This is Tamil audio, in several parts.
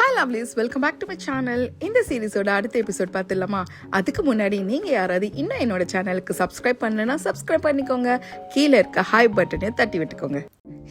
Hi lovelies, welcome back to my channel. இந்த சீரிஸோட அடுத்த எபிசோட் பார்த்துடலாமா? அதுக்கு முன்னாடி நீங்கள் யாராவது இன்னும் என்னோட சேனலுக்கு சப்ஸ்கிரைப் பண்ணலன்னா சப்ஸ்கிரைப் பண்ணிக்கோங்க. கீழே இருக்க ஹாய் பட்டனை தட்டி விட்டுக்கோங்க.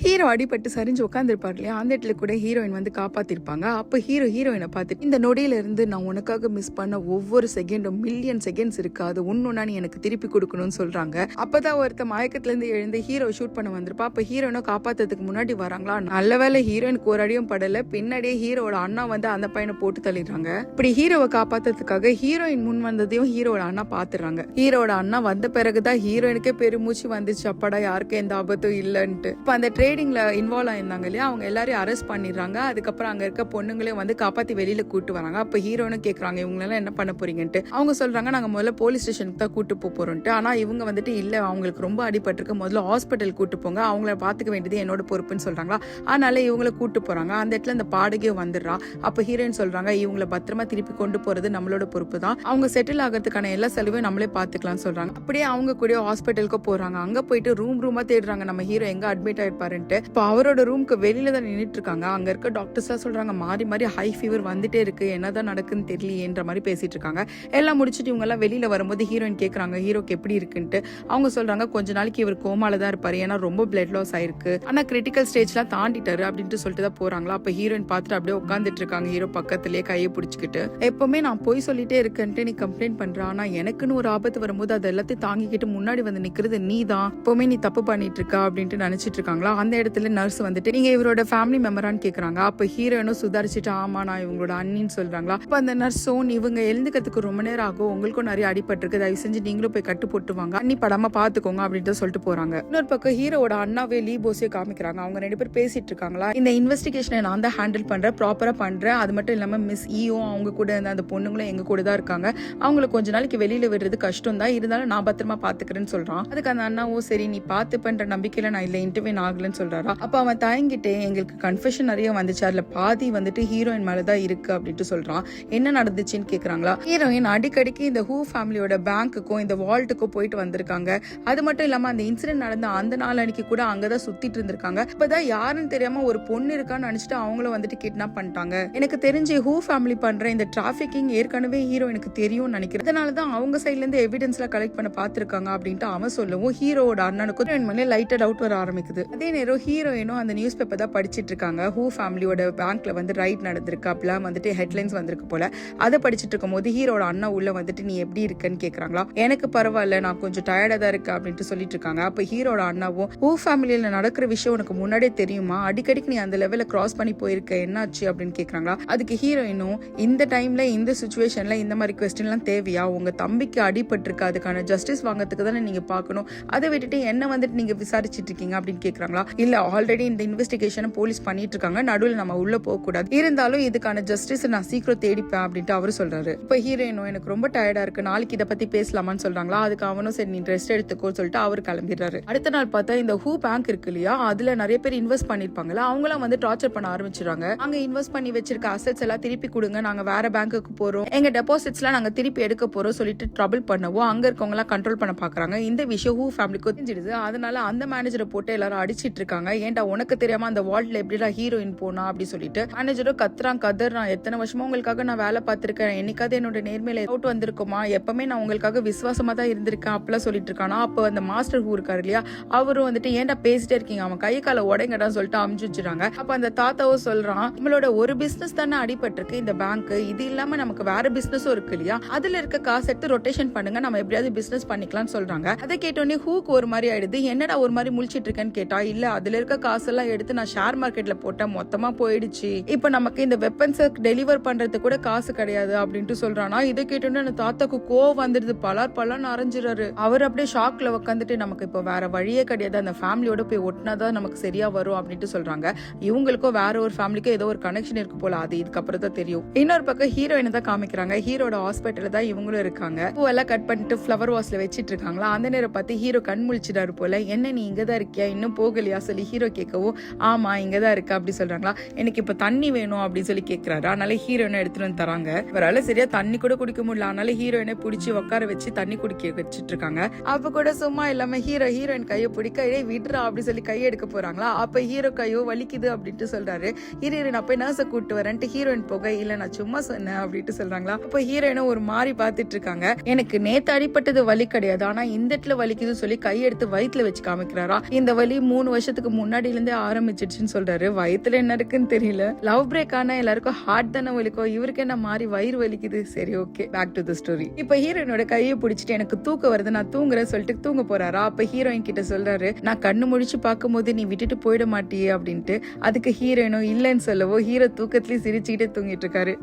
ஹீரோ அடிபட்டு சரிஞ்சு உட்காந்துருப்பார் இல்லையா, அந்த இடத்துல கூட ஹீரோயின் வந்து காப்பாத்திருப்பாங்க. அப்போ ஹீரோயினை பார்த்துட்டு, இந்த நொடியில இருந்து நான் உனக்காக மிஸ் பண்ண ஒவ்வொரு செகண்டும் மில்லியன் செகண்ட்ஸ் இருக்கு, அது ஒன்னொன்னா நீ எனக்கு திருப்பி கொடுக்கணும்னு சொல்றாங்க. அப்பதான் ஒருத்த மயக்கத்துல இருந்து எழுந்து ஹீரோ ஷூட் பண்ண வந்திருப்பா. அப்ப ஹீரோயினை காப்பாத்துறதுக்கு முன்னாடி வராங்களா, நல்ல வேலை ஹீரோயினுக்கு ஒரு அடியும் படல. பின்னாடியே ஹீரோட அண்ணா வந்து அந்த பையனை போட்டு தள்ளிடுறாங்க. இப்படி ஹீரோவை காப்பாத்துறதுக்காக ஹீரோயின் முன் வந்ததையும் ஹீரோட அண்ணா பாத்துறாங்க. ஹீரோட அண்ணா வந்த பிறகுதான் ஹீரோயினுக்கே பெருமூச்சு வந்துச்சு, அப்பாடா யாருக்கும் எந்த ஆபத்தும் இல்லைன்ட்டு. அந்த ட்ரேடிங்ல இன்வால்வ் ஆயிருந்தாங்க இல்லையா, அவங்க எல்லாரையும் அரெஸ்ட் பண்ணிடுறாங்க. அதுக்கப்புறம் அங்க இருக்க பொண்ணுங்களையும் வந்து காப்பாத்தி வெளியில கூட்டு வராங்க. அப்ப ஹீரோன்னு கேக்குறாங்க, இவங்களெல்லாம் என்ன பண்ண போறீங்கன்ட்டு. அவங்க சொல்றாங்க, நாங்க முதல்ல போலீஸ் ஸ்டேஷனுக்கு தான் கூட்டு போறோம்ட்டு. ஆனா இவங்க வந்துட்டு இல்ல, அவங்களுக்கு ரொம்ப அடிபட்டிருக்கு, முதல்ல ஹாஸ்பிட்டல் கூட்டு போங்க, அவங்கள பாத்துக்க வேண்டியது என்னோட பொறுப்புன்னு சொல்றாங்களா. அதனால இவங்களை கூட்டு போறாங்க. அந்த இடத்துல அந்த பாடகையும் வந்துடுறா. அப்ப ஹீரோயின் சொல்றாங்க, இவங்களை பத்திரமா திருப்பி கொண்டு போறது நம்மளோட பொறுப்பு தான், அவங்க செட்டில் ஆகிறதுக்கான எல்லா செலவையும் நம்மளே பாத்துக்கலாம் சொல்றாங்க. அப்படியே அவங்க கூட ஹாஸ்பிட்டலுக்கு போறாங்க. அங்க போயிட்டு ரூமா தேடுறாங்க, நம்ம ஹீரோ எங்க அட்மிட் ஆயிருப்பாருன்ட்டு. இப்போ அவரோட ரூமுக்கு வெளியில தான் நின்றுட்டு இருக்காங்க. அங்க இருக்க டாக்டர்ஸ் சொல்றாங்க, மாறி மாறி ஹை ஃபீவர் வந்துட்டே இருக்கு, என்னதான் நடக்குன்னு தெரியலையேன்ற மாதிரி பேசிட்டு இருக்காங்க. எல்லாம் முடிச்சுட்டு இவங்க எல்லாம் வெளியில வரும்போது ஹீரோயின் கேக்குறாங்க, ஹீரோக்கு எப்படி இருக்குன்ட்டு. அவங்க சொல்றாங்க, கொஞ்ச நாளைக்கு இவர் கோமால தான் இருப்பாரு, ஏன்னா ரொம்ப பிளட் லாஸ் ஆயிருக்கு, ஆனா கிரிட்டிக்கல் ஸ்டேஜ்லாம் தாண்டிட்டாரு அப்படின்ட்டு சொல்லிட்டு தான் போறாங்களா. அப்ப ஹீரோயின் பார்த்துட்டு அப்படியே உட்காந்துட்டு இருக்காங்க, ஹீரோ பக்கத்திலேயே கையை பிடிச்சிக்கிட்டு. எப்பவுமே நான் போய் சொல்லிட்டே இருக்கேன்ட்டு நீ கம்ப்ளைண்ட் பண்ற, ஆனா எனக்குன்னு ஒரு ஆபத்து வரும்போது அது எல்லாத்தையும் தாங்கிக்கிட்டு முன்னாடி வந்து நிக்கிறது நீ தான், எப்பவுமே நீ தப்பு பண்ணிட்டு இருக்கா அப்படின்ட்டு நினைச்சிட்டு இருக்காங்களா. அந்த இடத்துல நர்ஸ் வந்துட்டு, நீங்க இவரோட ஃபேமிலி மெம்பரான்னு கேக்குறாங்க. அப்ப ஹீரோயினும் சுதாரிச்சுட்டு, ஆமா நான் இவங்களோட அண்ணின்னு சொல்றாங்களா. அப்ப அந்த நர்ஸும், இவங்க எழுந்துக்கிறதுக்கு ரொம்ப நேரம் ஆகும், உங்களுக்கும் நிறைய அடிபட்டிருக்கு, தயவு செஞ்சு நீங்களும் போய் கட்டு போட்டுவாங்க, அண்ணி படாம பாத்துக்கோங்க அப்படின்ட்டு சொல்லிட்டு போறாங்க. இன்னொரு பக்கம் ஹீரோட அண்ணாவே லீ போஸே காமிக்கிறாங்க. அவங்க ரெண்டு பேர் பேசிட்டு இருக்காங்களா, இந்த இன்வெஸ்டிகேஷனை நான் தான் ஹேண்டில் பண்றேன், ப்ராப்பரா பண்றேன், அது மட்டும் இல்லாம மிஸ் ஈயும் அவங்க கூட இருந்த அந்த பொண்ணுங்களும் எங்க கூட தான் இருக்காங்க, அவங்களை கொஞ்ச நாளைக்கு வெளியில விடுறது கஷ்டம் தான், இருந்தாலும் நான் பத்திரமா பாத்துக்கிறேன்னு சொல்றான். அதுக்கு அந்த அண்ணாவும், சரி நீ பாத்து பண்ற நம்பிக்கையில நான் இல்ல இன்டர்வியூ ஆகலன்னு சொல்றாரா. அப்ப அவன் தயங்கிட்டே, எங்களுக்கு கன்ஃபெஷன் நிறைய வந்துச்சு, அதுல பாதி வந்துட்டு ஹீரோயின் மேலதான் இருக்கு அப்படின்ட்டு சொல்றான். என்ன நடந்துச்சுன்னு கேக்குறாங்களா. ஹீரோயின் அடிக்கடிக்கு இந்த ஹூ ஃபேமிலியோட பேங்க்குக்கும் இந்த வால்ட்டுக்கும் போயிட்டு வந்திருக்காங்க. அது மட்டும் இல்லாம அந்த இன்சிடென்ட் நடந்த அந்த நாள் அன்னைக்கு கூட அங்கதான் சுத்திட்டு இருந்திருக்காங்க. இப்பதான் யாருன்னு தெரியாம ஒரு பொண்ணு இருக்கான்னு நினைச்சிட்டு அவங்கள வந்துட்டு கிட்னாப் பண்ணிட்டாங்க. எனக்கு தெரிஞ்சு ஹூ ஃபேமிலி பண்ற இந்த டிராபிக்கிங் ஏற்கனவே ஹீரோயினுக்கு தெரியும்னு நினைக்கிறேன், அதனாலதான் அவங்க சைட்ல இருந்து எவிடன்ஸ் எல்லாம் கலெக்ட் பண்ண பாத்துருக்காங்க அப்படின்ட்டு அவன் சொல்லவும் ஹீரோட அண்ணனுக்கும் லைட்டா டவுட் வர ஆரம்பிக்குது. அதே நேரம் ஹீரோயினும் அந்த நியூஸ் பேப்பர் தான் படிச்சிட்டு இருக்காங்க. ஹூ ஃபேமிலியோட பேங்க்ல வந்து ரைட் நடந்திருக்கு, அப்பெல்லாம் வந்துட்டு ஹெட்லைன்ஸ் வந்திருக்கு போல. அதை படிச்சுட்டு இருக்கும் போது ஹீரோட அண்ணா உள்ள வந்துட்டு, நீ எப்படி இருக்குன்னு கேக்குறாங்களா. எனக்கு பரவாயில்ல, நான் கொஞ்சம் டயர்டா தான் இருக்கு அப்படின்ட்டு சொல்லிட்டு இருக்காங்க. அப்ப ஹீரோட அண்ணாவும், ஹூ ஃபேமிலியில நடக்கிற விஷயம் உனக்கு முன்னாடியே தெரியுமா, அடிக்கடிக்கு நீ அந்த லெவல கிராஸ் பண்ணி போயிருக்க, என்னாச்சு அப்படின்னு கேக்குறாங்களா. அதுக்கு ஹீரோயினும், இந்த டைம்ல இந்த சிச்சுவேஷன்ல இந்த மாதிரி கொஸ்டின் எல்லாம் தேவையா, உங்க தம்பிக்கு அடிபட்டு இருக்கு, அதுக்கான ஜஸ்டிஸ் வாங்கறதுக்கு தானே நீங்க பாக்கணும், அதை விட்டுட்டு என்ன வந்துட்டு நீங்க விசாரிச்சுட்டு இருக்கீங்க அப்படின்னு கேக்குறாங்களா. இல்ல, ஆல்ரெடி இந்த இன்வெஸ்டிகேஷன் போலீஸ் பண்ணிட்டு இருக்காங்க, நடுவில் நம்ம உள்ள போக கூடாது, இருந்தாலும் இதுக்கான ஜஸ்டிஸ் நான் சீக்கிரம் தேடிப்பேன் அப்படின்ட்டு அவரு சொல்றாரு. இப்ப ஹீரோயினும், எனக்கு ரொம்ப டயர்டா இருக்கு, நாளைக்கு இதை பத்தி பேசலாமான்னு சொல்றாங்களா. அதுக்கு அவனும், சரி நீ ரெஸ்ட் எடுத்துக்கோன்னு சொல்லிட்டு அவரு கிளம்பிடுறாரு. அடுத்த நாள் பார்த்தா இந்த ஹூ பேங்க் இருக்கு இல்லையா, அதுல நிறைய பேர் இன்வெஸ்ட் பண்ணிருப்பாங்கல்ல, அவங்களாம் வந்து டார்ச்சர் பண்ண ஆரம்பிச்சிடுறாங்க. அங்க இன்வெஸ்ட் பண்ணி வச்சிருக்க அசெட்ஸ் எல்லாம் திருப்பி கொடுங்க, நாங்க வேற பேங்க்குக்கு போறோம், எங்க டெபாசிட்ஸ் எல்லாம் நாங்க திருப்பி எடுக்க போறோம் சொல்லிட்டு ட்ரபிள் பண்ணவும் அங்க இருக்கவங்க எல்லாம் கண்ட்ரோல் பண்ண பாக்குறாங்க. இந்த விஷயம் ஹூ ஃபேமிலிக்கு தெரிஞ்சிடுது. அதனால அந்த மேனேஜரை போட்டு எல்லாரும் அடிச்சிட்டு இருக்காங்க. ஏன்டா உனக்கு தெரியாம அந்த வால்ட்ல எப்படிடா ஹீரோயின் போனா அப்படி சொல்லிட்டு மேனேஜரும் கத்துறான், கதறான், எத்தனை வருஷமா உங்களுக்காக நான் வேலை பார்த்திருக்கேன், என்னைக்காவது என்னோட நேர்மையில அவுட் வந்திருக்குமா, எப்பவுமே நான் உங்களுக்காக விசுவாசமா தான் இருந்திருக்கேன் அப்படிலாம் சொல்லிட்டு இருக்கானா. அப்ப அந்த மாஸ்டர் ஹூ இருக்காரு இல்லையா, அவரும் வந்துட்டு, ஏன்டா பேசிட்டே இருக்கீங்க, அவன் கை கால உடைங்கடான்னு சொல்லிட்டு அமுச்சு வச்சுறாங்க. அப்ப அந்த தாத்தாவும் சொல்றான், நம்மளோட ஒரு பிசினஸ் தானே அடிபட்டு இருக்கு இந்த பேங்க், இது இல்லாம நமக்கு வேற பிசினஸும் இருக்கு இல்லையா, அதுல இருக்க காசு எடுத்து ரொட்டேஷன் பண்ணுங்க, நம்ம எப்படியாவது பிசினஸ் பண்ணிக்கலாம்னு சொல்றாங்க. அதை கேட்டோன்னே ஹூக்கு ஒரு மாதிரி ஆயிடுது. என்னடா ஒரு மாதிரி முழிச்சிட்டு இருக்கேன்னு கேட்டா, இல்ல அதுல இருக்க காசெல்லாம் எடுத்து நான் ஷேர் மார்க்கெட்ல போட்டேன், மொத்தமா போயிடுச்சு, இப்ப நமக்கு இந்த வெப்பன்ஸ் டெலிவர் பண்றது கூட காசு கிடையாது அப்படின்ட்டு சொல்றானா. இதை கேட்டோன்னு அந்த தாத்தாக்கு கோவம் வந்துருது, பலன்னு அரைஞ்சிறாரு. அவர் அப்படியே ஷாக்ல உட்காந்துட்டு, நமக்கு இப்ப வேற வழியே கிடையாது, அந்த ஃபேமிலியோட போய் ஒட்டினாதான் நமக்கு சரியா வரும் அப்படின்ட்டு சொல்றாங்க. இவங்களுக்கும் வேற ஒரு ஃபேமிலிக்கும் ஏதோ ஒரு கனெக்ஷன் இருக்கு போல, அது இதுக்கப்புறம் தான் தெரியும். இன்னொரு பக்கம் ஹீரோயினை தான் காமிக்கிறாங்க. ஹீரோட ஹாஸ்பிட்டல்ல தான் இவங்களும் இருக்காங்க. பூவெல்லாம் கட் பண்ணிட்டு ஃபிளவர் வாஸ்ல வச்சிட்டு இருக்காங்களா. அந்த நேரம் பார்த்து ஹீரோ கண் முழிச்சிடாரு போல, என்ன நீ இங்கதான் இருக்கியா, இன்னும் போகலையா இல்லையா சொல்லி ஹீரோ கேட்கவும், ஆமா இங்கதான் இருக்கு அப்படி சொல்றாங்களா. எனக்கு இப்ப தண்ணி வேணும் அப்படின்னு சொல்லி கேட்கிறாரு. அதனால ஹீரோயினை எடுத்துட்டு வந்து தராங்க. இவரால சரியா தண்ணி கூட குடிக்க முடியல. அதனால ஹீரோயினை பிடிச்சி உட்கார வச்சு தண்ணி குடிக்க வச்சுட்டு இருக்காங்க. அப்ப கூட சும்மா இல்லாம ஹீரோயின் கையை பிடிக்க விடுறா அப்படி சொல்லி கையை எடுக்க போறாங்களா. அப்ப ஹீரோ கையோ வலிக்குது அப்படின்ட்டு சொல்றாரு. இரு நான் போய் நர்ஸை கூப்பிட்டு வரேன்ட்டு ஹீரோயின் போக, இல்ல நான் சும்மா சொன்னேன் அப்படின்ட்டு சொல்றாங்களா. அப்ப ஹீரோயினும் ஒரு மாதிரி பாத்துட்டு இருக்காங்க. எனக்கு நேத்து அடிப்பட்டது வலி கிடையாது, ஆனா இந்த இடத்துல வலிக்குதுன்னு சொல்லி கையெடுத்து வயிற்றுல வச்சு காமிக்கிறாரா. இந்த வலி 3 வருஷத்துக்கு முன்னாடில இருந்தே ஆரம்பிச்சிடுச்சுன்னு சொல்றாரு. வயிற்றுல என்ன இருக்குன்னு தெரியல. லவ் பிரேக் ஆனா எல்லாருக்கும் ஹார்ட் தானே வலிக்கும், இவருக்கு என்ன மாதிரி வயிறு வலிக்குது. சரி okay, back to the story. இப்ப ஹீரோயினோட கையை பிடிச்சிட்டு எனக்கு தூக்கம் வருது நான் தூங்குறேன் சொல்லிட்டு தூங்க போறாரா. அப்ப ஹீரோயின் கிட்ட சொல்றாரு, நான் கண்ணு முடிச்சு பார்க்கும் போது நீ விட்டுட்டு போயிட மாட்டியே அப்படின்ட்டு. அதுக்கு ஹீரோயினும் இல்லன்னு சொல்லவோ ஹீரோ தூக்கத்திலேயே சிரிச்சுக்கிட்டே தூங்கிட்டு இருக்காரு.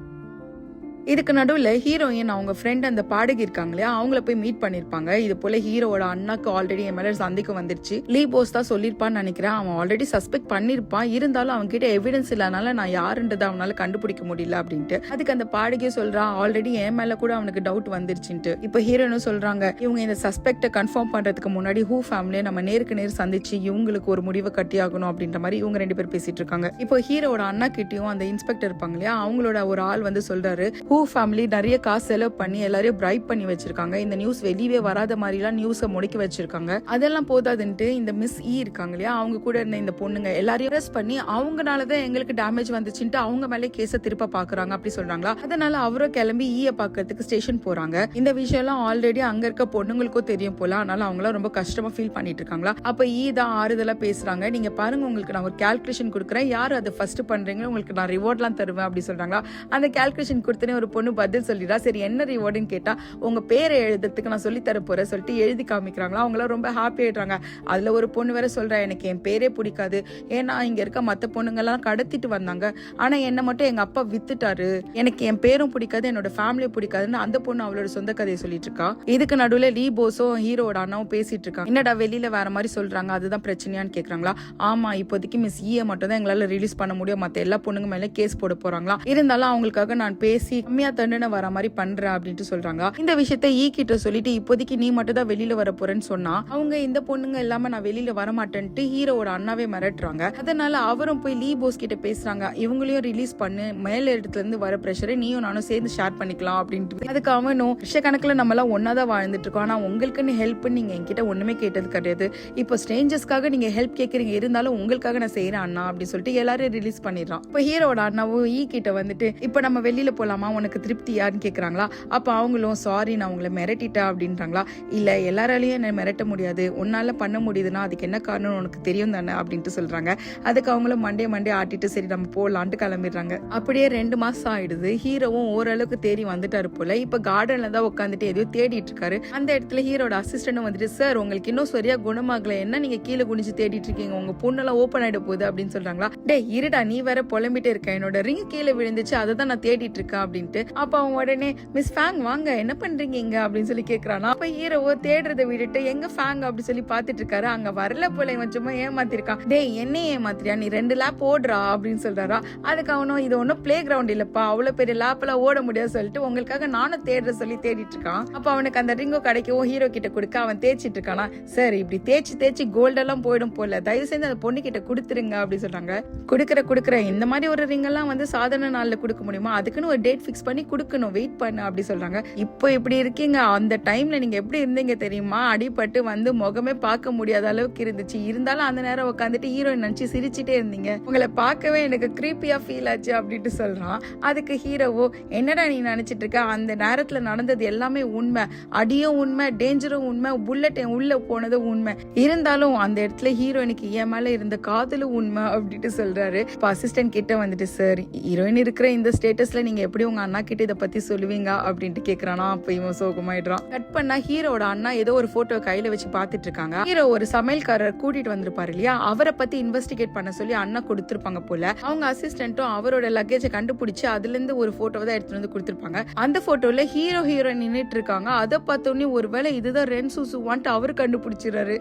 இதுக்கு நடுவில் ஹீரோயின் அவங்க ஃப்ரெண்ட் அந்த பாடகி இருக்காங்க இல்லையா, அவங்கள போய் மீட் பண்ணிருப்பாங்க. இது போல ஹீரோவோட அண்ணாக்கு ஆல்ரெடி என் மேல சந்தேகம் வந்துருச்சு. லீ போஸ் தான் சொல்லிருப்பான்னு நினைக்கிறேன். அவன் ஆல்ரெடி சஸ்பெக்ட் பண்ணிருப்பான். இருந்தாலும் அவங்க கிட்ட எவிடன்ஸ் இல்லாதனால நான் யாருன்றதை அவனால கண்டுபிடிக்க முடியல அப்படின்ட்டு. அதுக்கு அந்த பாடகியும் சொல்றான், ஆல்ரெடி என் மேல கூட அவனுக்கு டவுட் வந்துருச்சுன்ட்டு. இப்ப ஹீரோயினும் சொல்றாங்க, இவங்க இந்த சஸ்பெக்ட கன்ஃபார்ம் பண்றதுக்கு முன்னாடி ஹூ ஃபேமிலியை நம்ம நேருக்கு நேர் சந்திச்சு இவங்களுக்கு ஒரு முடிவை கட்டியாகணும் அப்படின்ற மாதிரி இவங்க 2 பேர் பேசிட்டு இருக்காங்க. இப்போ ஹீரோட அண்ணா கிட்டயும் அந்த இன்ஸ்பெக்டர் இருப்பாங்க இல்லையா, அவங்களோட ஒரு ஆள் வந்து சொல்றாரு, ஹூ ஃபேமிலி நிறைய காசு செலவு பண்ணி எல்லாரையும் பிரைப் பண்ணி வச்சிருக்காங்க. இந்த நியூஸ் வெளியே வராத மாதிரி எல்லாம் நியூஸை முடக்கி வச்சிருக்காங்க. அதெல்லாம் போதாதுன்ட்டு இந்த மிஸ் இருக்காங்க இல்லையா, அவங்க கூட இருந்த இந்த பொண்ணுங்க எல்லாரையும் அரெஸ்ட் பண்ணி அவங்கனாலதான் எங்களுக்கு டேமேஜ் வந்துச்சுன்ட்டு அவங்க மேலே கேஸை திருப்ப பாக்குறாங்க அப்படி சொல்றாங்களா. அதனால அவரும் கிளம்பி பாக்குறதுக்கு ஸ்டேஷன் போறாங்க. இந்த விஷயம் எல்லாம் ஆல்ரெடி அங்க இருக்க பொண்ணுங்களுக்கும் தெரியும் போல. அதனால அவங்களாம் ரொம்ப கஷ்டமா ஃபீல் பண்ணிட்டு இருக்காங்களா. அப்ப தான் ஆறுதலா பேசுறாங்க. நீங்க பாருங்க, உங்களுக்கு நான் ஒரு கால்குலேஷன் கொடுக்குறேன், யாரு அதை ஃபர்ஸ்ட் பண்றீங்களோ உங்களுக்கு நான் ரிவார்ட்லாம் தருவேன் அப்படி சொல்றாங்களா. அந்த கால்குலேஷன் கொடுத்தனே ஒரு பொண்ணு பதில் சொல்லிடா. சரி என்ன ரிவார்டுன்னு கேட்டா, உங்க பேரை எழுதுறதுக்கு நான் சொல்லி தர போறேன் சொல்லிட்டு எழுதி காமிக்கிறாங்களா. அவங்கள ரொம்ப ஹாப்பி ஆயிடுறாங்க. அதுல ஒரு பொண்ணு வேற சொல்றா, எனக்கு என் பேரே பிடிக்காது, ஏன்னா இங்க இருக்க மத்த பொண்ணுங்க எல்லாம் கடத்திட்டு வந்தாங்க, ஆனா என்ன மட்டும் எங்க அப்பா வித்துட்டாரு, எனக்கு என் பேரும் பிடிக்காது என்னோட ஃபேமிலியும் பிடிக்காதுன்னு அந்த பொண்ணு அவளோட சொந்த கதையை சொல்லிட்டு இருக்கா. இதுக்கு நடுவுல லீ போஸும் ஹீரோட அண்ணாவும் பேசிட்டு இருக்காங்க. என்னடா வெளியில வேற மாதிரி சொல்றாங்க, அதுதான் பிரச்சனையான்னு கேக்குறாங்களா. ஆமா, இப்போதைக்கு மிஸ் மட்டும் தான் எங்களால ரிலீஸ் பண்ண முடியும், மத்த எல்லா பொண்ணுங்க மேல கேஸ் போட போறாங்களா. இருந்தாலும் அவங்களுக்காக நான் பேசி கம்மியா தண்டனை வர மாதிரி பண்றேன் அப்படின்ட்டு சொல்றாங்க. இந்த விஷயத்த கிட்ட சொல்லிட்டு இப்போதைக்கு நீ மட்டும் தான் வெளியில வர போறேன்னு சொன்னா அவங்க இந்த பொண்ணுங்க இல்லாம நான் வெளியில வர மாட்டேன்ட்டு ஹீரோவோட அண்ணாவே மிரட்டுறாங்க. அதனால அவரும் போய் லீ போஸ் கிட்ட பேசுறாங்க, இவங்களையும் ரிலீஸ் பண்ணு, மேல இடத்துல இருந்து வர பிரஷரை நீயும் நானும் சேர்ந்து ஷேர் பண்ணிக்கலாம் அப்படின்ட்டு. அதுக்கு அவனும் வருஷக்கணக்கில் நம்ம எல்லாம் ஒன்னாதான் வாழ்ந்துட்டு இருக்கோம், ஆனா உங்களுக்குன்னு ஹெல்ப் நீங்க என்கிட்ட ஒண்ணுமே கேட்டது கிடையாது, இப்போ ஸ்ட்ரேஞ்சர்ஸ்க்காக நீங்க ஹெல்ப் கேட்கறீங்க, இருந்தாலும் உங்களுக்காக நான் செய்யறேன் அண்ணா அப்படின்னு சொல்லிட்டு எல்லாரும் ரிலீஸ் பண்ணிடுறான். இப்போ ஹீரோட அண்ணாவும் கிட்ட வந்துட்டு, இப்ப நம்ம வெளியில போலாமா, உனக்கு திருப்தியான்னு கேக்குறாங்களா. அப்ப அவங்களும் சாரி நான் உங்களை மிரட்டிட்டா அப்படின்றாங்களா. இல்ல எல்லாராலையும் என்ன மிரட்ட முடியாது, உன்னால பண்ண முடியுதுன்னா அதுக்கு என்ன காரணம் உனக்கு தெரியும் தானே அப்படின்ட்டு சொல்றாங்க. அதுக்கு அவங்களும் மண்டே ஆட்டிட்டு சரி நம்ம போலான்ட்டு கிளம்பிடுறாங்க. அப்படியே 2 மாசம் ஆயிடுது. ஹீரோவும் ஓரளவுக்கு தேடி வந்துட்டாரு போல. இப்ப கார்டன்ல தான் உட்காந்துட்டு எதையோ தேடிட்டு இருக்காரு. அந்த இடத்துல ஹீரோட அசிஸ்டன்ட் வந்துட்டு, சார் உங்களுக்கு இன்னும் சரியா குணமாகல, என்ன நீங்க கீழே குனிஞ்சு தேடிட்டு இருக்கீங்க, உங்க பொண்ணெல்லாம் ஓப்பன் ஆயிட போகுது அப்படின்னு சொல்றாங்களா. டே இருடா, நீ வேற புலம்பிட்டு இருக்க, என்னோட ரிங் கீழே விழுந்துச்சு அதை தான் நான் தேடிட்டு இருக்கேன் அப்படின்ட்டு. அப்ப அவன் உடனே, மிஸ் ஃபேங் வாங்க என்ன பண்றீங்க இங்க அப்படின்னு சொல்லி கேக்குறானா. அப்ப ஹீரோவோ தேடுறதை விட்டுட்டு எங்க ஃபேங் அப்படி சொல்லி பாத்துட்டு இருக்காரு. அங்க வரல போல, இவன் சும்மா ஏமாத்திருக்கான். டே என்ன ஏமாத்திரியா, நீ 2 லேப் ஓடுறா அப்படின்னு சொல்றாரா. அதுக்கு அவனும், இது ஒன்னும் பிளே கிரவுண்ட் இல்லப்பா, அவ்வளவு பெரிய லேப் எல்லாம் ஓட முடியாது சொல்லிட்டு உங்களுக்காக நானும் தேடுற சொல்லி தேடிட்டு இருக்கான். அப்ப அவனுக்கு அந்த ரிங்கோ கிடைக்கவும் ஹீரோ கிட்ட கொடுக்க அவன் தேய்ச்சிட்டு இருக்கானா. சார் இப்படி தேய்ச்சி கோல்டெல்லாம் போயிடும் போல, தயவு செய்து அந்த பொண்ணு கிட்ட கொடுத்துருங்க அப்படி சொல்றாங்க. கொடுக்குற இந்த மாதிரி ஒரு ரிங் எல்லாம் வந்து சாதாரண நாள்ல கொடுக்க முடியுமா, அதுக்குன்னு ஒரு டேட் பிக்ஸ் பண்ணி கொடுக்கணும், வெயிட் பண்ணு அப்படி சொல்றாங்க. இப்போ இப்படி இருக்கீங்க, அந்த டைம்ல நீங்க எப்படி இருந்தீங்க தெரியுமா, அடிபட்டு வந்து முகமே பார்க்க முடியாத அளவுக்கு இருந்துச்சு, இருந்தாலும் அந்த நேரம் உட்காந்துட்டு ஹீரோயின் நினைச்சு சிரிச்சுட்டே இருந்தீங்க, உங்களை பார்க்கவே எனக்கு கிரீப்பியா ஃபீல் ஆச்சு அப்படின்ட்டு சொல்றான். அதுக்கு ஹீரோவோ, என்னடா நீ நினைச்சிட்டு இருக்க, அந்த நேரத்துல நடந்தது எல்லாமே உண்மை, அடியும் உண்மை, டேஞ்சரும் உண்மை, புல்லட் உள்ள போனதும் உண்மை, இருந்தாலும் அந்த இடத்துல ஹீரோயினுக்கு என் மேல இருந்த காதலும் உண்மை அப்படின்ட்டு சொல்றாரு. இப்போ அசிஸ்டன்ட் கிட்ட வந்துட்டு, சார் ஹீரோயின் இருக்கிற இந்த ஸ்டேட்டஸ்ல நீங்க எப்படி உங்க அண்ணா கிட்ட இதை பத்தி சொல்லுவீங்க அப்படின்ட்டு கேக்குறானா. அப்ப இவன் சோகமாயிடுறான். கட் பண்ணா ஹீரோட அண்ணா ஏதோ ஒரு போட்டோ கையில வச்சு பாத்துட்டு இருக்காங்க. ஹீரோ ஒரு சமையல்காரர் கூட்டிட்டு வந்திருப்பாரு இல்லையா, அவரை பத்தி இன்வெஸ்டிகேட் பண்ண சொல்லி அண்ணா கொடுத்திருப்பாங்க போல. அவங்க அசிஸ்டன்ட்டும் அவரோட லக்கேஜை கண்டுபிடிச்சு அதுல இருந்து ஒரு போட்டோவை தான் எடுத்துட்டு வந்து கொடுத்திருப்பாங்க. அந்த போட்டோல ஹீரோயின் நின்னுட்டு இருக்காங்க. அதை பார்த்தோன்னே ஒருவேளை இதுதான் ரென் சூசுவான்ட்டு அவரு கண்டுபிடிச்சிடறாரு.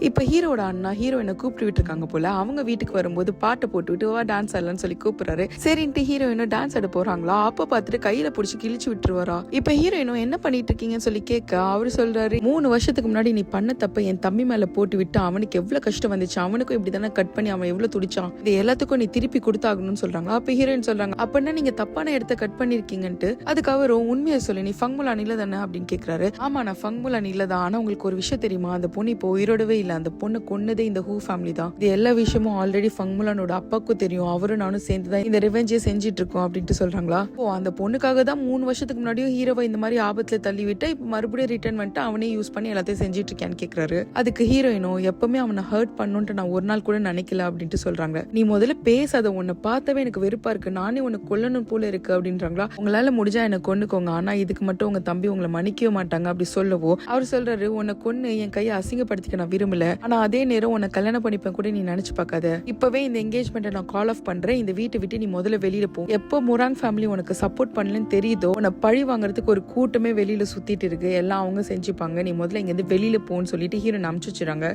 இப்ப ஹீரோட அண்ணா ஹீரோயினை கூப்பிட்டு விட்டுருக்காங்க போல. அவங்க வீட்டுக்கு வரும்போது பாட்டை போட்டு விட்டு வா டான்ஸ் ஆடலாம்னு சொல்லி கூப்பிடுறாரு. சரின்ட்டு ஹீரோயினும் டான்ஸ் ஆட போறாங்களா, அப்ப பார்த்துட்டு கையில பிடிச்சி கிழிச்சு விட்டுருவாரா. இப்ப ஹீரோயினும் என்ன பண்ணிட்டு இருக்கீங்கன்னு சொல்லி கேட்க அவரு சொல்றாரு, 3 வருஷத்துக்கு முன்னாடி நீ பண்ண தப்ப என் தம்பி மேல போட்டு விட்டு அவனுக்கு எவ்வளவு கஷ்டம் வந்துச்சு, அவனுக்கும் இப்படிதானே கட் பண்ணி அவன் எவ்வளவு துடிச்சான், இது எல்லாத்துக்கும் நீ திருப்பி கொடுத்தாகணும்னு சொல்றாங்க. அப்ப ஹீரோயின் சொல்றாங்க, அப்படின்னா நீங்க தப்பான இடத்த கட் பண்ணிருக்கீங்கன்ட்டு. அதுக்கு அவரும் உண்மையை சொல்லி, நீ ஃபங்முலா நில தானே அப்படின்னு கேட்கிறாரு. ஆமா நான் ஃபங்முலா நில தான், ஆனா உங்களுக்கு ஒரு விஷயம் தெரியுமா, அந்த பொண்ணு இப்போ உயிரோடவே இல்ல, அந்த பொண்ணு கொன்னதே இந்த ஹூ ஃபேமிலி தான். இது எல்லா விஷயமும் ஆல்ரெடி ஃபங்முலானோட அப்பாவுக்கும் தெரியும், அவரும் நானும் சேர்ந்துதான் இந்த ரிவெஞ்சே செஞ்சிட்டு இருக்கோம் அப்படின்ட்டு சொல்றாங்களா. ஓ அந்த பொண்ணுக்காக தான் 3 வருஷத்துக்கு முன்னாடியும் ஹீரோவை இந்த மாதிரி ஆபத்துல தள்ளி விட்டு இப்ப மறுபடியும் ரிட்டர்ன் பண்ணிட்டு அவனே யூஸ் பண்ணி எல்லாத்தையும் செஞ்சிட்டு இருக்கான்னு கேக்குறாரு. அதுக்கு ஹீரோயினும், எப்பவுமே அவனை ஹர்ட் பண்ணுன்ட்டு நான் ஒரு நாள் கூட நினைக்கல அப்படின்ட்டு சொல்றாங்க. நீ முதல்ல பேசாத, உன்னை பார்த்தாவே எனக்கு வெறுப்பா இருக்கு, நானே உன்னை கொல்லணும் போல இருக்கு அப்படின்றாங்களா. உங்களால முடிஞ்சா என்ன கொன்னுக்கோங்க, ஆனா இதுக்கு மட்டும் உங்க தம்பி உங்களை மன்னிக்கவே மாட்டாங்க அப்படி சொல்லவோ அவர் சொல்றாரு, உன்னை கொன்னு என் கையை அசிங்கப்படுத்திக்க நான் விரும்பல, ஆனா அதே நேரம் உன்னை கல்யாணம் பண்ணிப்பேன் கூட நீ நினைச்சு பார்க்காத, இப்பவே இந்த என்கேஜ்மெண்ட்டை நான் கால் ஆஃப் பண்றேன், இந்த வீட்டை விட்டு நீ முதல்ல வெளியில போ. எப்போ முராங் ஃபேமிலி உனக்கு சப்போர்ட் பண்ணலன்னு தெரியுதோ உன்னை பழி வாங்குறதுக்கு ஒரு கூட்டமே வெளியில சுத்திட்டு இருக்கு, எல்லாம் அவங்க செஞ்சுப்பாங்க, நீ முதல்ல இங்க இருந்து வெளியில போன்னு சொல்லிட்டு ஹீரோயின் அனுப்பிச்சு வச்சுறாங்க.